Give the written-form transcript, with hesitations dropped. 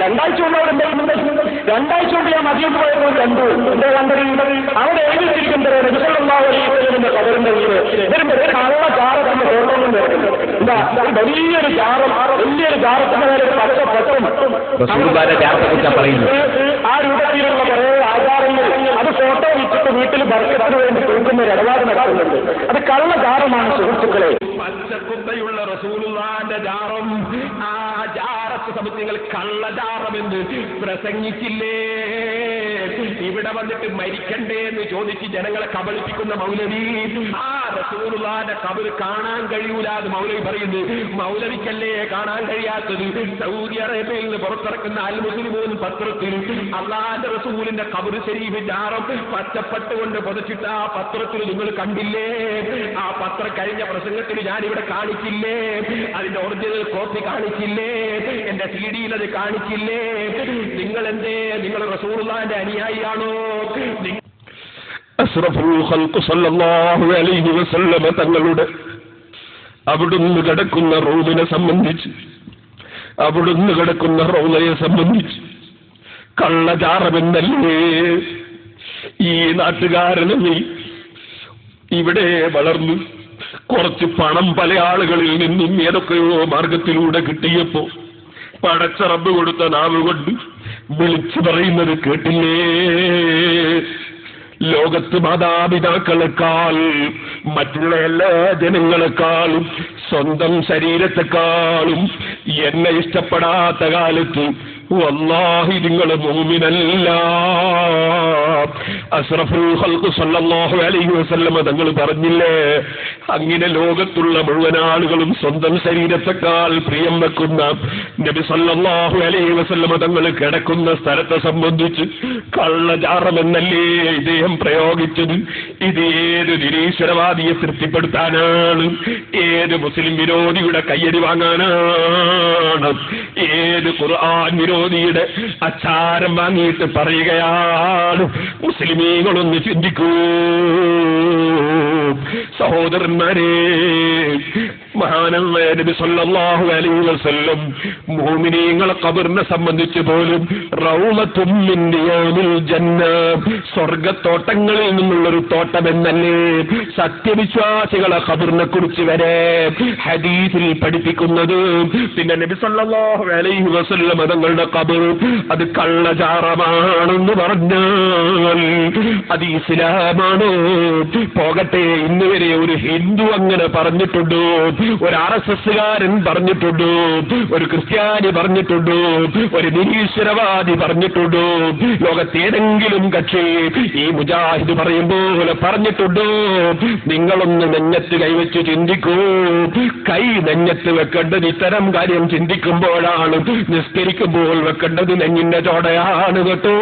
രണ്ടാഴ്ച കൊണ്ട് അവിടെ എന്തായിരുന്നു? രണ്ടാഴ്ച കൊണ്ട് ഞാൻ മദീനത്ത് പോയപ്പോൾ കണ്ടു. എന്താ കണ്ടത്? അവിടെ എഴുതിച്ചിരിക്കുന്നത് റസൂലുള്ളാഹി അലൈഹി വസല്ലമയുടെ ഖബറിന്റെ വീട് വരുമ്പോൾ കള്ള ജാറത്തിന്റെ ഓർമ്മ വരുന്നു. എന്താ വലിയൊരു ജാറം, വലിയൊരു ജാറത്തിന്റെ മേലെ പച്ചപ്പട്ടും ആ രൂപത്തിലുള്ള കുറെ ആചാരങ്ങൾ അത് ഫോട്ടോ വെച്ചിട്ട് വീട്ടിൽ ബർക്കത്തിന് വേണ്ടി കൊടുക്കുന്ന ഒരു ഇടപാട് നടത്തുന്നുണ്ട്. അത് കള്ള ജാറമാണ് സുഹൃത്തുക്കളെ. പച്ചക്കുത്തയുള്ള റസൂലുള്ളാഹിന്റെ ജാറം, ആ ജാറത്തെ സംബന്ധിച്ച് നിങ്ങൾ കള്ളജാറമെന്ന് പ്രസംഗിച്ചില്ലേ? ഇവിടെ വന്നിട്ട് മരിക്കണ്ടേ എന്ന് ചോദിച്ച് ജനങ്ങളെ കബളിപ്പിക്കുന്ന മൗലവി, ആ റസൂലുള്ളാഹിന്റെ ഖബർ കാണാൻ കഴിയൂല എന്ന് മൗലവി പറയുന്നു. മൗലവിക്കല്ലേ കാണാൻ കഴിയാത്തത്? സൗദി അറേബ്യയിൽ നിന്ന് പുറത്തിറക്കുന്ന അൽ മുസ്ലിമൂൻ പത്രത്തിൽ അല്ലാഹുവിന്റെ റസൂലിന്റെ ഖബർ ശരീഫ് ജാറം പച്ചപ്പട്ടുകൊണ്ട് പുതച്ചിട്ട് ആ പത്രത്തിൽ നിങ്ങൾ കണ്ടില്ലേ? ആ പത്രം കഴിഞ്ഞ പ്രസംഗത്തിൽ ഞാനിവിടെ കാണിച്ചില്ലേ? അതിന്റെ ഒറിജിനൽ കോപ്പി കാണിച്ചില്ലേ? എന്റെ CD-യിൽ അത് കാണിച്ചില്ലേ? നിങ്ങൾ എന്തേ, നിങ്ങൾ റസൂലുള്ളാഹിന്റെ അനുയായിയാണോ? അഷ്റഫുൽ ഖൽഖ് സല്ലല്ലാഹു അലൈഹി വസല്ലമ തങ്ങളുടെ അവിടുന്ന് കിടക്കുന്ന റൗദിനെ സംബന്ധിച്ച്, അവിടുന്ന് കിടക്കുന്ന റൗദയെ സംബന്ധിച്ച് കള്ളജാറമെന്നല്ലേ ഈ നാട്ടുകാരനെ ഇവിടെ വളർന്നു കുറച്ച് പണം പല ആളുകളിൽ നിന്നും ഏതൊക്കെയോ മാർഗത്തിലൂടെ കിട്ടിയപ്പോ പടച്ച റബ്ബ് കൊടുത്ത നാവ് കൊണ്ട് വിളിച്ചു പറയുന്നത് കേട്ടില്ലേ? ലോകത്ത് മാതാപിതാക്കളെക്കാൾ മറ്റുള്ള എല്ലാ ജനങ്ങളെക്കാളും സ്വന്തം ശരീരത്തെക്കാളും എന്നെ ഇഷ്ടപ്പെടാത്ത കാലത്ത് വല്ലാഹി നിങ്ങൾ മുഅ്മിനല്ല. അഷ്റഫുൽ ഖൽഖ് സല്ലല്ലാഹു അലൈഹി വസല്ലമ തങ്ങൾ പറഞ്ഞില്ലേ, അങ്ങനെ ലോകത്തുള്ള മുഴുവൻ ആളുകളും സ്വന്തം ശരീരത്തെക്കാൾ പ്രിയം വെക്കുന്ന നബി സല്ലല്ലാഹു അലൈഹി വസല്ലമ തങ്ങൾ കിടക്കുന്ന സ്ഥലത്തെ സംബന്ധിച്ച് കള്ളജാറമെന്നല്ലേ ഇദ്ദേഹം പ്രയോഗിച്ചത്? ഇത് ഏത് നിരീശ്വരവാദിയെ തൃപ്തിപ്പെടുത്താനാണ്? ഏത് മുസ്ലിം വിരോധിയുടെ കയ്യടി വാങ്ങാനാണ്? ഏത് ഖുർആൻ വിരോധിയുടെ അച്ചാരം വാങ്ങിയിട്ട് പറയുകയാണ്? മുസ്ലിമീങ്ങളൊന്ന് ചിന്തിക്കൂ സഹോദരന്മാരെ. മഹാനായ നബി സല്ലല്ലാഹു അലൈഹി വസല്ലം മുഅ്മിനീങ്ങളെ ഖബറിനെ സംബന്ധിച്ച് പോലും റൗളത്തും മിൻ റിയാദിൽ ജന്ന, സ്വർഗ്ഗത്തോട്ടങ്ങളിൽ നിന്നുള്ളൊരു തോട്ടമെന്നല്ലേ സത്യവിശ്വാസികളെ ഖബറിനെ കുറിച്ച് വരെ ഹദീസിൽ പഠിപ്പിക്കുന്നത്. പിന്നെ നബി സല്ലല്ലാഹു അലൈഹി വസല്ലം തങ്ങളുടെ ഖബർ അത് കള്ളജാറമാണെന്ന് പറഞ്ഞാൽ അത് ഇസ്ലാമാണോ? പോകട്ടെ, ഇന്ന് വരെ ഒരു ഹിന്ദു അങ്ങനെ പറഞ്ഞിട്ടുണ്ടോ? ഒരു RSSകാരൻ പറഞ്ഞിട്ടുണ്ടോ? ഒരു ക്രിസ്ത്യാനി പറഞ്ഞിട്ടുണ്ടോ? ഒരു നിരീശ്വരവാദി പറഞ്ഞിട്ടുണ്ടോ? ലോകത്തേതെങ്കിലും കക്ഷി ഈ മുജാഹിദ് പറയുമ്പോൾ പറഞ്ഞിട്ടുണ്ടോ? നിങ്ങളൊന്ന് നെഞ്ഞത്ത് കൈവച്ച് ചിന്തിക്കൂ. കൈ നെഞ്ഞത്ത് വെക്കേണ്ടത് ഇത്തരം കാര്യം ചിന്തിക്കുമ്പോഴാണ്. നിസ്കരിക്കുമ്പോൾ വെക്കേണ്ടത് നെഞ്ഞിന്റെ ചോടയാണ് കേട്ടോ.